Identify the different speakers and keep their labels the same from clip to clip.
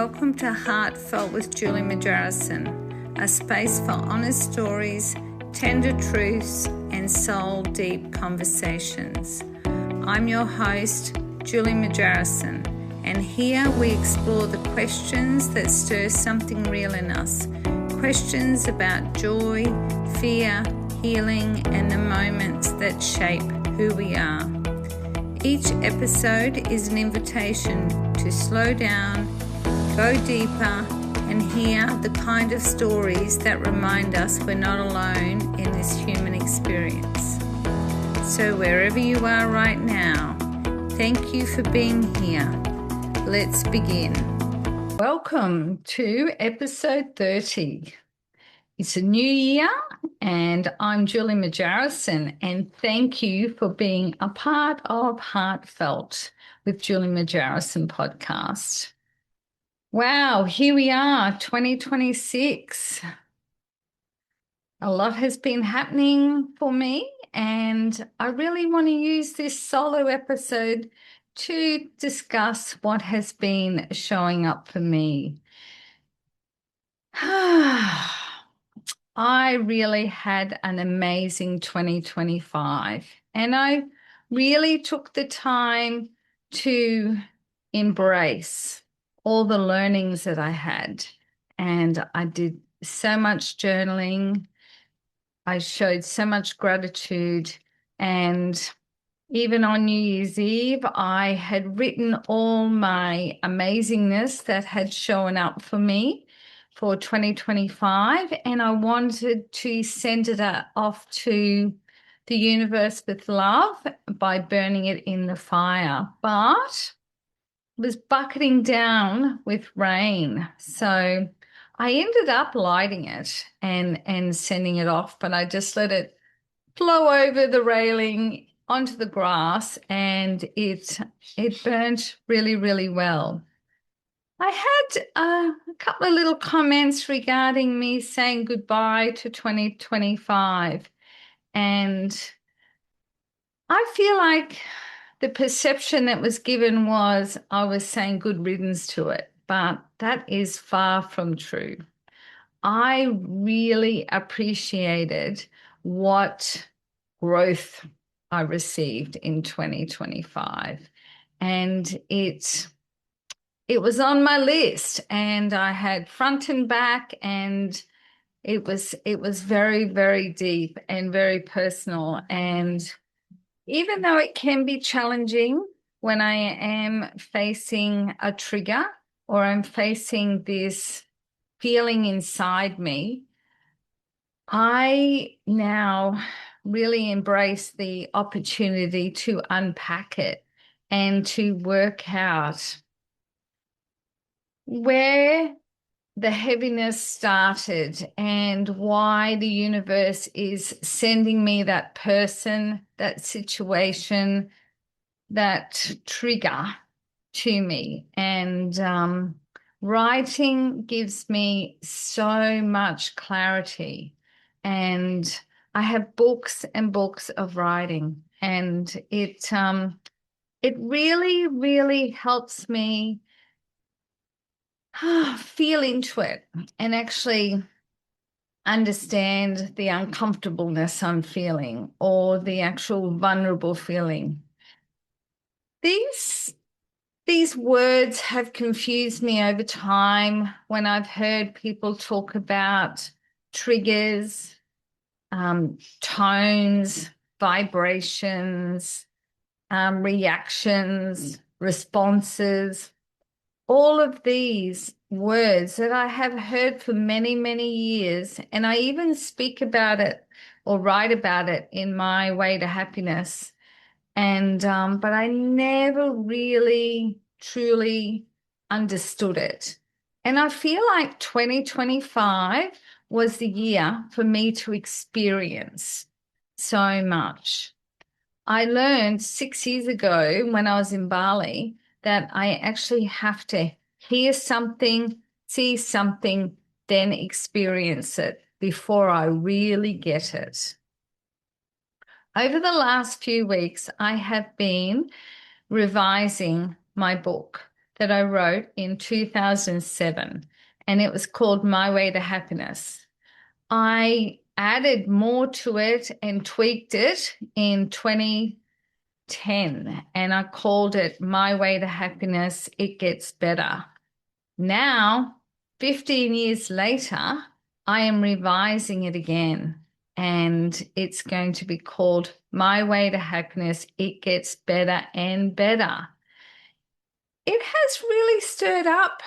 Speaker 1: Welcome to Heartfelt with Julie Margerison, a space for honest stories, tender truths, and soul-deep conversations. I'm your host, Julie Margerison, and here we explore the questions that stir something real in us, questions about joy, fear, healing, and the moments that shape who we are. Each episode is an invitation to slow down, go deeper, and hear the kind of stories that remind us we're not alone in this human experience. So wherever you are right now, thank you for being here. Let's begin. Welcome to episode 30. It's a new year, and I'm Julie Margerison, and thank you for being a part of Heartfelt with Julie Margerison podcast. Wow, here we are, 2026. A lot has been happening for me, and I really want to use this solo episode to discuss what has been showing up for me. I really had an amazing 2025, and I really took the time to embrace all the learnings that I had. And I did so much journaling. I showed so much gratitude. And even on New Year's Eve, I had written all my amazingness that had shown up for me for 2025. And I wanted to send it off to the universe with love by burning it in the fire. But was bucketing down with rain. So I ended up lighting it and sending it off, but I just let it flow over the railing onto the grass, and it burnt really, really well. I had a couple of little comments regarding me saying goodbye to 2025, and I feel like the perception that was given was I was saying good riddance to it, but that is far from true. I really appreciated what growth I received in 2025, and it was on my list, and I had front and back, and it was very, very deep and very personal. And even though it can be challenging when I am facing a trigger or I'm facing this feeling inside me, I now really embrace the opportunity to unpack it and to work out where the heaviness started and why the universe is sending me that person, that situation, that trigger to me. And writing gives me so much clarity. And I have books and books of writing, and it really, really helps me feel into it and actually understand the uncomfortableness I'm feeling or the actual vulnerable feeling. These words have confused me over time when I've heard people talk about triggers, tones, vibrations, reactions, responses. All of these words that I have heard for many, many years, and I even speak about it or write about it in my Way to Happiness. And but I never really truly understood it. And I feel like 2025 was the year for me to experience so much. I learned 6 years ago when I was in Bali that I actually have to hear something, see something, then experience it before I really get it. Over the last few weeks, I have been revising my book. that I wrote in 2007, and it was called My Way to Happiness. I added more to it and tweaked it in 2010, and I called it My Way to Happiness, It Gets Better. Now, 15 years later, I am revising it again, and it's going to be called My Way to Happiness, It Gets Better and Better. It has really stirred up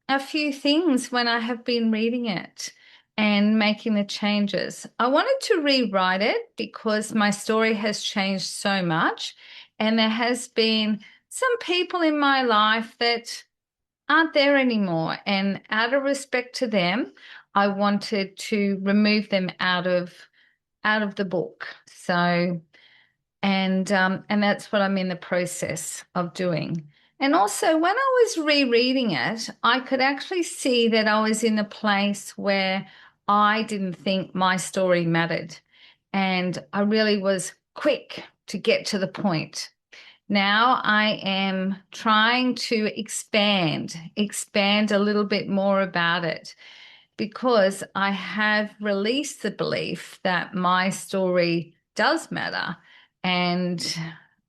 Speaker 1: a few things when I have been reading it and making the changes. I wanted to rewrite it because my story has changed so much, and there has been some people in my life that aren't there anymore. And out of respect to them, I wanted to remove them out of the book. So, and that's what I'm in the process of doing. And also, when I was rereading it, I could actually see that I was in a place where I didn't think my story mattered. And I really was quick to get to the point. Now I am trying to expand a little bit more about it because I have released the belief that my story does matter. And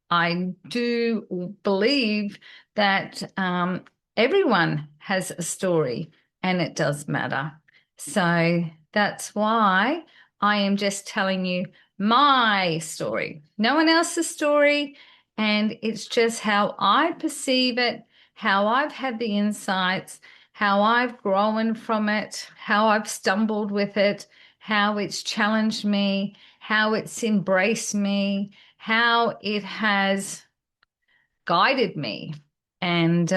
Speaker 1: I do believe that everyone has a story and it does matter. So that's why I am just telling you my story, no one else's story. And it's just how I perceive it, how I've had the insights, how I've grown from it, how I've stumbled with it, how it's challenged me, how it's embraced me, how it has guided me. And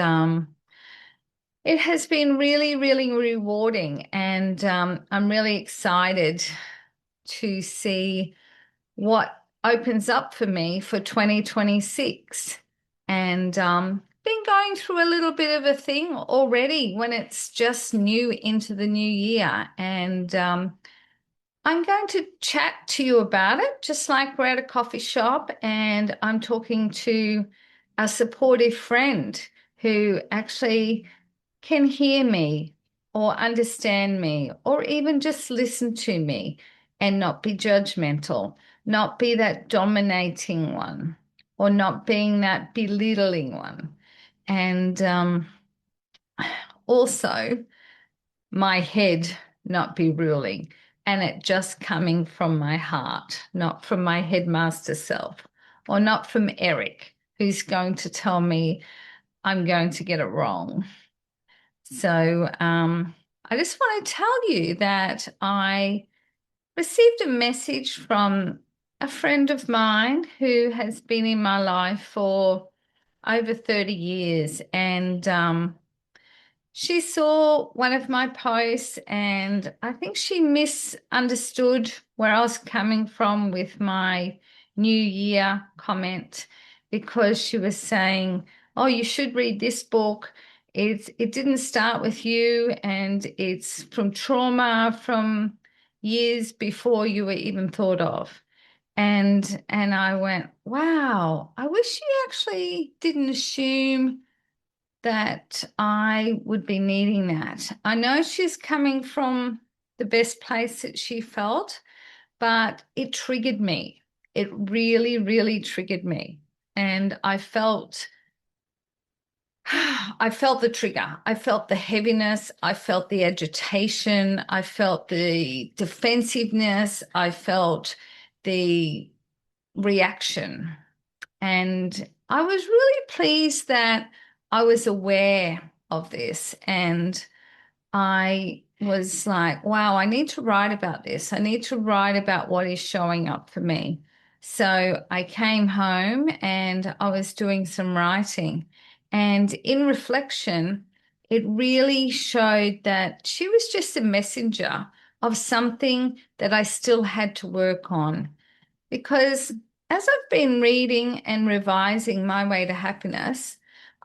Speaker 1: it has been really, really rewarding. And I'm really excited to see what opens up for me for 2026. And been going through a little bit of a thing already when it's just new into the new year. And I'm going to chat to you about it, just like we're at a coffee shop and I'm talking to a supportive friend who actually can hear me or understand me or even just listen to me and not be judgmental, not be that dominating one or not being that belittling one. And also my head not be ruling and it just coming from my heart, not from my headmaster self or not from Eric, who's going to tell me I'm going to get it wrong. So I just want to tell you that I received a message from a friend of mine who has been in my life for over 30 years. And she saw one of my posts, and I think she misunderstood where I was coming from with my New Year comment because she was saying, "Oh, you should read this book. It didn't start with you, and it's from trauma from years before you were even thought of." And I went, "Wow, I wish you actually didn't assume that I would be needing that." I know she's coming from the best place that she felt, but it triggered me. It really, really triggered me. And I felt the trigger. I felt the heaviness. I felt the agitation. I felt the defensiveness. I felt the reaction. And I was really pleased that I was aware of this. And I was like, wow, I need to write about this. I need to write about what is showing up for me. So I came home and I was doing some writing. And in reflection, it really showed that she was just a messenger of something that I still had to work on. Because as I've been reading and revising My Way to Happiness,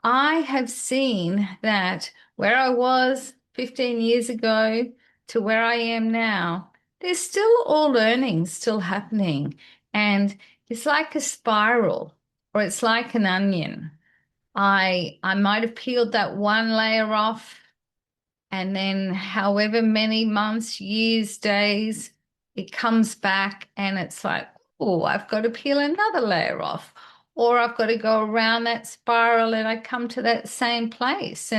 Speaker 1: I have seen that where I was 15 years ago to where I am now, there's still all learning still happening. And it's like a spiral or it's like an onion. I might have peeled that one layer off, and then however many months, years, days, it comes back and it's like, oh, I've got to peel another layer off, or I've got to go around that spiral and I come to that same place.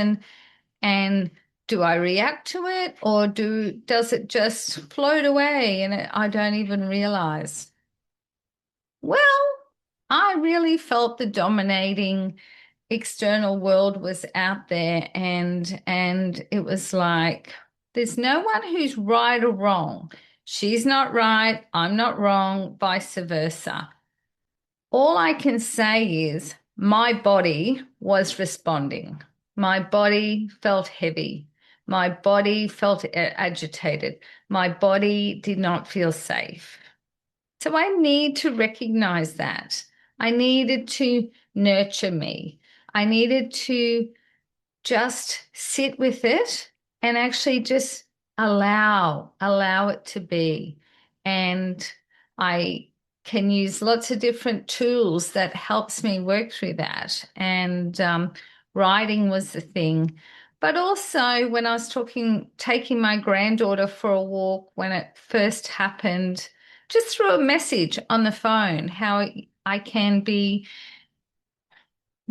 Speaker 1: And do I react to it, or does it just float away and I don't even realize? Well, I really felt the dominating external world was out there, and it was like there's no one who's right or wrong. She's not right, I'm not wrong, vice versa. All I can say is my body was responding. My body felt heavy. My body felt agitated. My body did not feel safe. So I need to recognize that. I needed to nurture me. I needed to just sit with it and actually just allow it to be. And I can use lots of different tools that helps me work through that. And writing was the thing. But also when I was taking my granddaughter for a walk when it first happened, just through a message on the phone, how I can be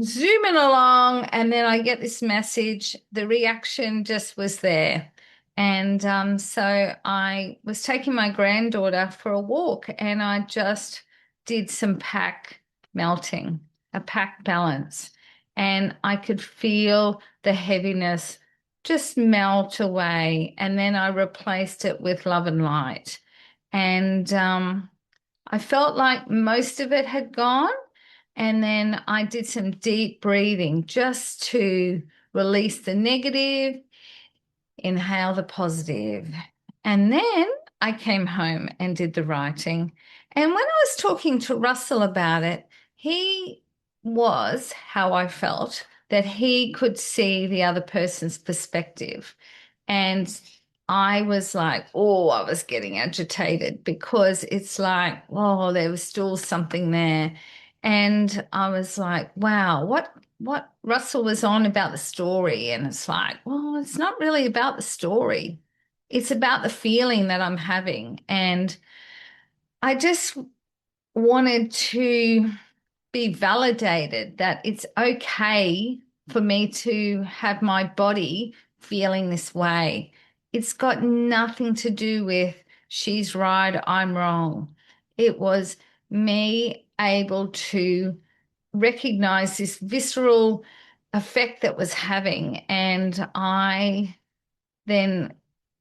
Speaker 1: zooming along, and then I get this message. The reaction just was there. And so I was taking my granddaughter for a walk, and I just did some pack melting, a pack balance. And I could feel the heaviness just melt away. And then I replaced it with love and light. And I felt like most of it had gone. And then I did some deep breathing just to release the negative, inhale the positive. And then I came home and did the writing. And when I was talking to Russell about it, he was how I felt, that he could see the other person's perspective. And I was like, oh, I was getting agitated because it's like, oh, there was still something there. And I was like, wow, what Russell was on about the story. And it's like, well, it's not really about the story. It's about the feeling that I'm having. And I just wanted to be validated that it's okay for me to have my body feeling this way. It's got nothing to do with she's right, I'm wrong. It was me able to recognize this visceral effect that was having. And I then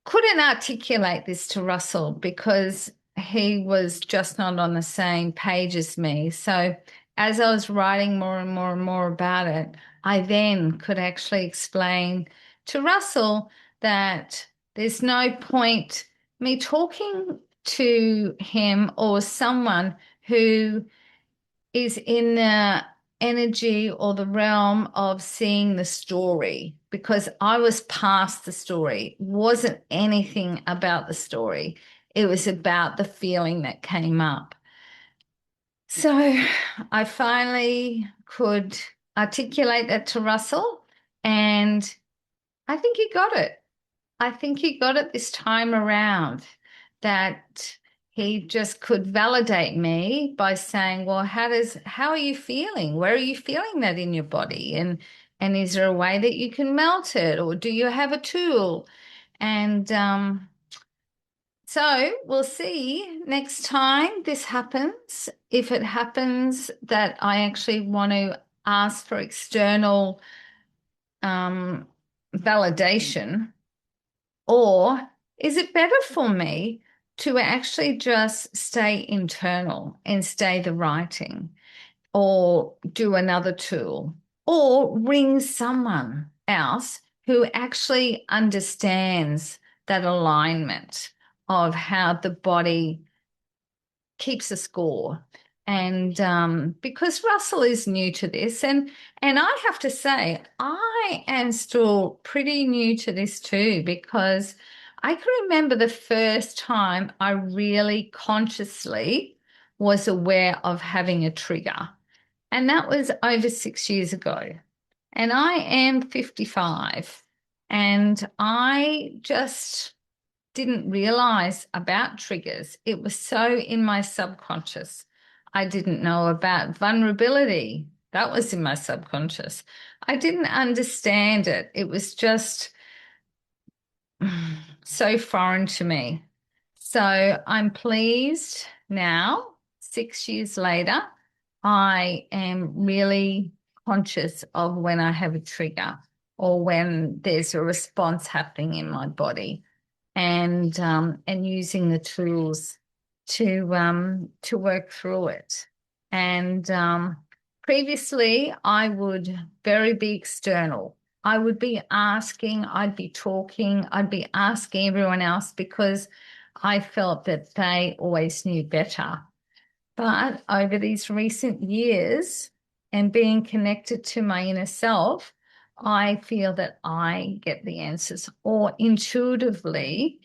Speaker 1: couldn't articulate this to Russell because he was just not on the same page as me. So as I was writing more and more and more about it, I then could actually explain to Russell that there's no point me talking to him or someone who is in the energy or the realm of seeing the story, because I was past the story. It wasn't anything about the story. It was about the feeling that came up. So I finally could articulate that to Russell, and I think he got it. I think he got it this time around, that he just could validate me by saying, well, how are you feeling? Where are you feeling that in your body? And is there a way that you can melt it, or do you have a tool? And so we'll see next time this happens, if it happens that I actually want to ask for external um, validation. Or is it better for me to actually just stay internal and stay the writing, or do another tool, or ring someone else who actually understands that alignment of how the body keeps a score? And because Russell is new to this, and I have to say, I am still pretty new to this too, because I can remember the first time I really consciously was aware of having a trigger, and that was over 6 years ago. And I am 55. And I just didn't realize about triggers. It was so in my subconscious. I didn't know about vulnerability. That was in my subconscious. I didn't understand it. It was just so foreign to me. So I'm pleased now, 6 years later, I am really conscious of when I have a trigger or when there's a response happening in my body, and using the tools to work through it. And previously, I would very be external. I would be asking, I'd be talking, I'd be asking everyone else because I felt that they always knew better. But over these recent years and being connected to my inner self, I feel that I get the answers, or intuitively,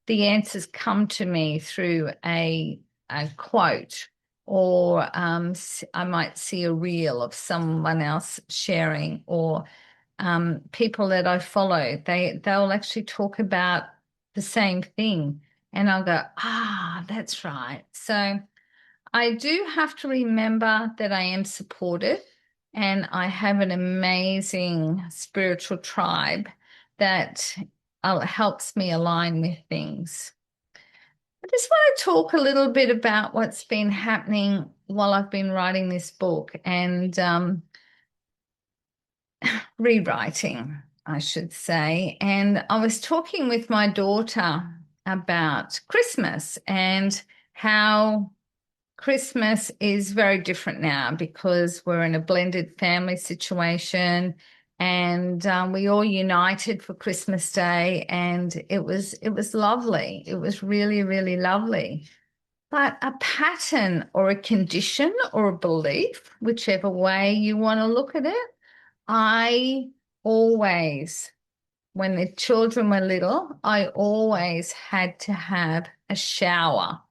Speaker 1: the answers come to me through a quote, or I might see a reel of someone else sharing, or people that I follow, they'll actually talk about the same thing, and I'll go, that's right. So I do have to remember that I am supported, and I have an amazing spiritual tribe that helps me align with things. I just want to talk a little bit about what's been happening while I've been writing this book and rewriting, I should say. And I was talking with my daughter about Christmas and how Christmas is very different now because we're in a blended family situation, and we all united for Christmas Day, and it was lovely. It was really, really lovely. But a pattern or a condition or a belief, whichever way you want to look at it, I always, when the children were little, I always had to have a shower,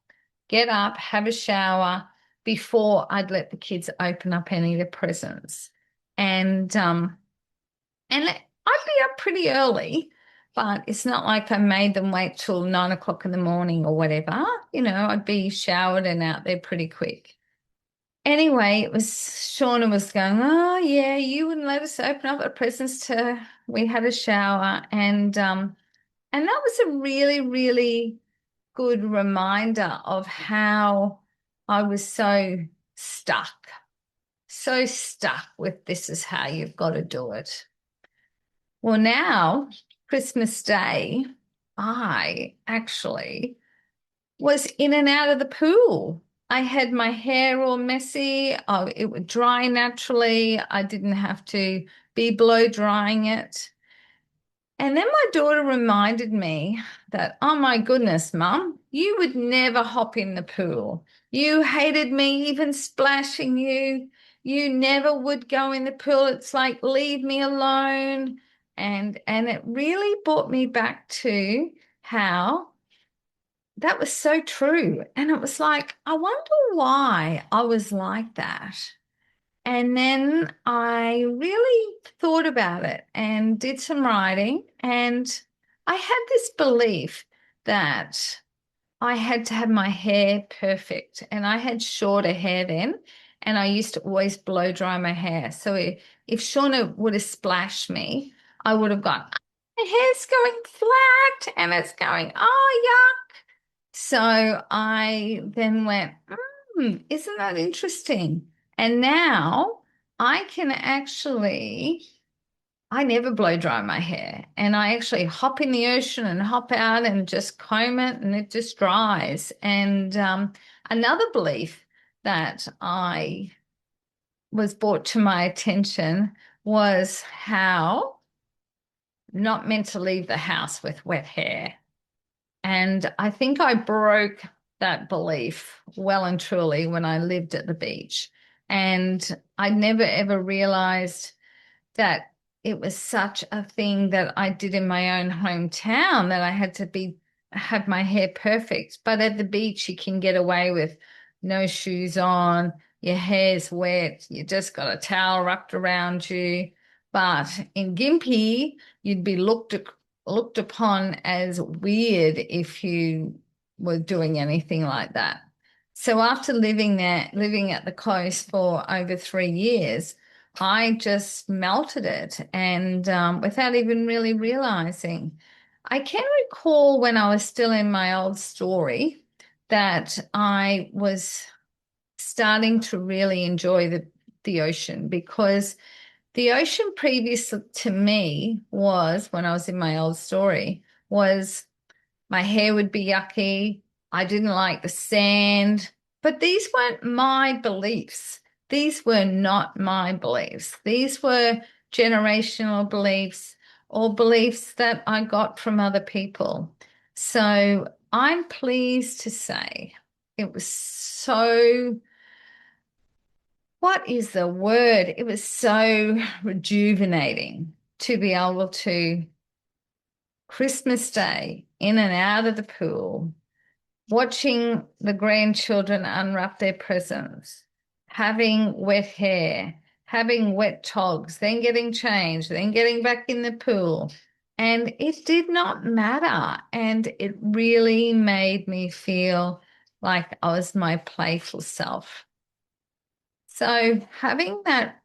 Speaker 1: get up, have a shower before I'd let the kids open up any of the presents. And I'd be up pretty early, but it's not like I made them wait till 9 o'clock in the morning or whatever. I'd be showered and out there pretty quick. Anyway, it was Shauna was going, oh yeah, you wouldn't let us open up the presents till we had a shower. And that was a really, really good reminder of how I was so stuck with this is how you've got to do it. Well, now, Christmas Day, I actually was in and out of the pool. I had my hair all messy. Oh, it would dry naturally. I didn't have to be blow drying it. And then my daughter reminded me that, oh my goodness, Mum, you would never hop in the pool. You hated me even splashing you. You never would go in the pool. It's like, leave me alone. And it really brought me back to how that was so true. And it was like, I wonder why I was like that. And then I really thought about it and did some writing. And I had this belief that I had to have my hair perfect. And I had shorter hair then. And I used to always blow dry my hair. So if Shauna would have splashed me, I would have gone, my hair's going flat and it's going, oh, yuck. So I then went, isn't that interesting? And now I can actually, I never blow dry my hair. And I actually hop in the ocean and hop out and just comb it and it just dries. And another belief that I was brought to my attention was how not meant to leave the house with wet hair. And I think I broke that belief well and truly when I lived at the beach. And I never ever realized that it was such a thing that I did in my own hometown, that I had to have my hair perfect. But at the beach, you can get away with no shoes on, your hair's wet, you just got a towel wrapped around you. But in Gympie, you'd be looked upon as weird if you were doing anything like that. So after living there, living at the coast for over 3 years, I just melted it, and without even really realizing. I can recall when I was still in my old story that I was starting to really enjoy the ocean, because the ocean previous to me was, when I was in my old story, was my hair would be yucky. I didn't like the sand. But these weren't my beliefs. These were not my beliefs. These were generational beliefs or beliefs that I got from other people. So I'm pleased to say it was so, what is the word? It was so rejuvenating to be able to Christmas Day in and out of the pool, watching the grandchildren unwrap their presents, having wet hair, having wet togs, then getting changed, then getting back in the pool. And it did not matter. And it really made me feel like I was my playful self. So having that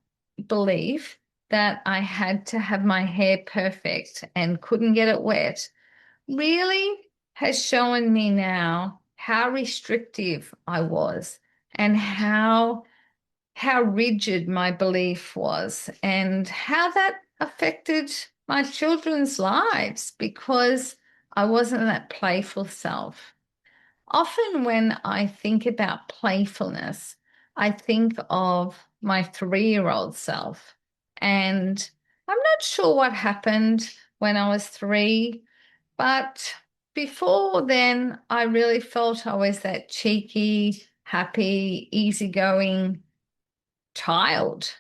Speaker 1: belief that I had to have my hair perfect and couldn't get it wet really has shown me now how restrictive I was, and how rigid my belief was, and how that affected my children's lives, because I wasn't that playful self. Often when I think about playfulness, I think of my 3-year-old self. And I'm not sure what happened when I was 3, but before then, I really felt I was that cheeky, happy, easygoing child.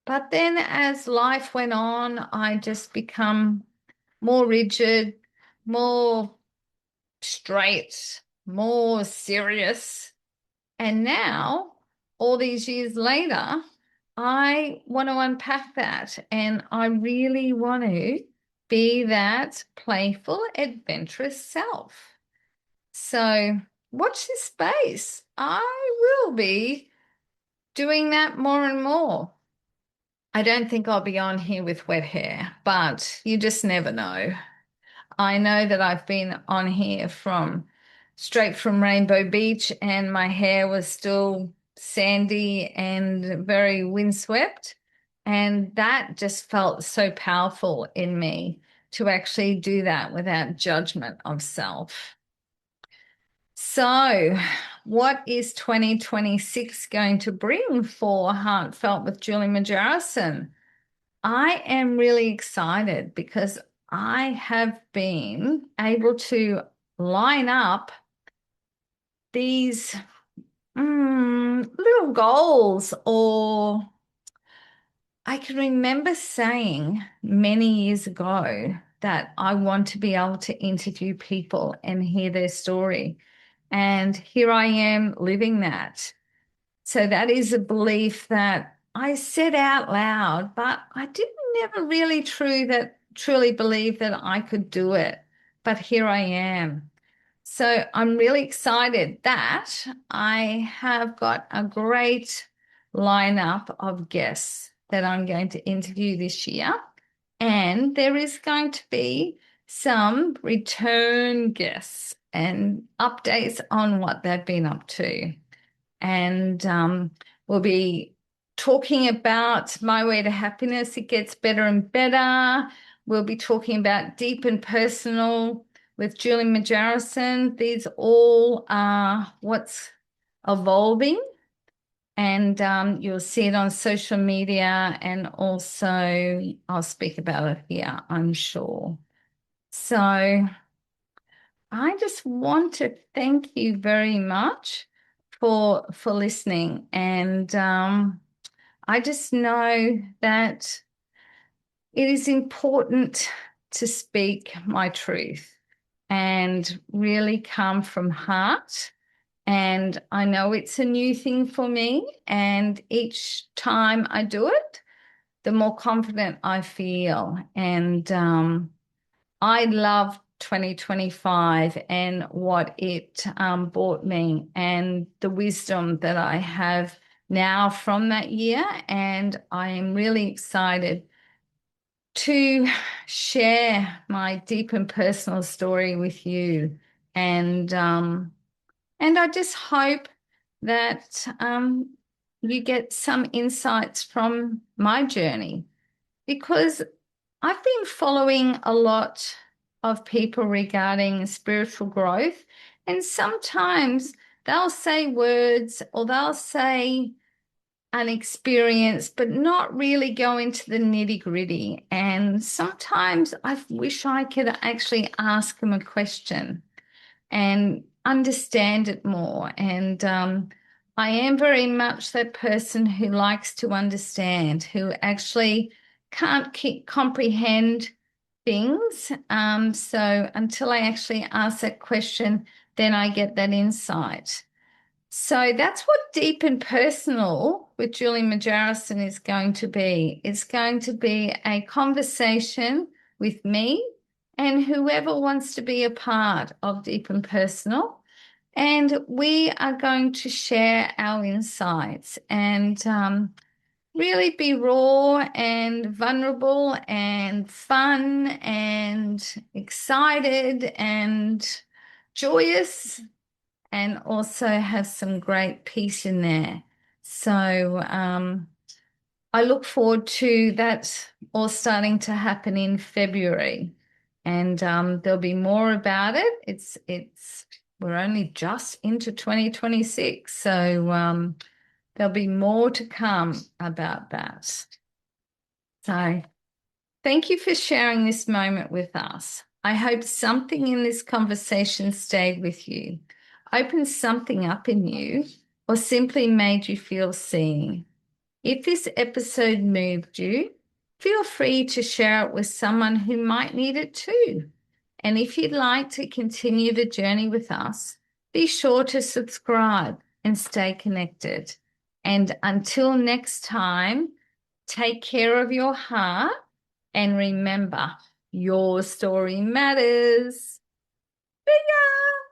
Speaker 1: But then as life went on, I just become more rigid, more straight, more serious. And now, all these years later, I want to unpack that, and I really want to be that playful, adventurous self. So watch this space. I will be doing that more and more. I don't think I'll be on here with wet hair, but you just never know. I know that I've been on here from straight from Rainbow Beach, and my hair was still sandy and very windswept. And that just felt so powerful in me to actually do that without judgment of self. So, what is 2026 going to bring for Heartfelt with Julie Margerison? I am really excited because I have been able to line up these little goals, or I can remember saying many years ago that I want to be able to interview people and hear their story. And here I am living that. So that is a belief that I said out loud, but I didn't never really truly believe that I could do it. But here I am. So I'm really excited that I have got a great lineup of guests that I'm going to interview this year. And there is going to be some return guests and updates on what they've been up to. And we'll be talking about my way to happiness. It gets better and better. We'll be talking about deep and personal with Julie Margerison. These all are what's evolving, and you'll see it on social media, and also I'll speak about it here, I'm sure. So I just want to thank you very much for listening, and I just know that it is important to speak my truth and really come from heart. And I know it's a new thing for me, and each time I do it, the more confident I feel. And I love 2025 and what it brought me and the wisdom that I have now from that year. And I am really excited to share my deep and personal story with you. And I just hope that you get some insights from my journey, because I've been following a lot of people regarding spiritual growth, and sometimes they'll say words or they'll say an experience, but not really go into the nitty-gritty. And sometimes I wish I could actually ask them a question and understand it more. And I am very much that person who likes to understand, who actually can't comprehend things. So until I actually ask that question, then I get that insight. So that's what Deep and Personal with Julie Margerison is going to be. It's going to be a conversation with me and whoever wants to be a part of Deep and Personal. And we are going to share our insights and really be raw and vulnerable and fun and excited and joyous, and also have some great peace in there. So I look forward to that all starting to happen in February, and there'll be more about it. It's we're only just into 2026, so there'll be more to come about that. So thank you for sharing this moment with us. I hope something in this conversation stayed with you, opened something up in you, or simply made you feel seen. If this episode moved you, feel free to share it with someone who might need it too. And if you'd like to continue the journey with us, be sure to subscribe and stay connected. And until next time, take care of your heart and remember, your story matters. See ya!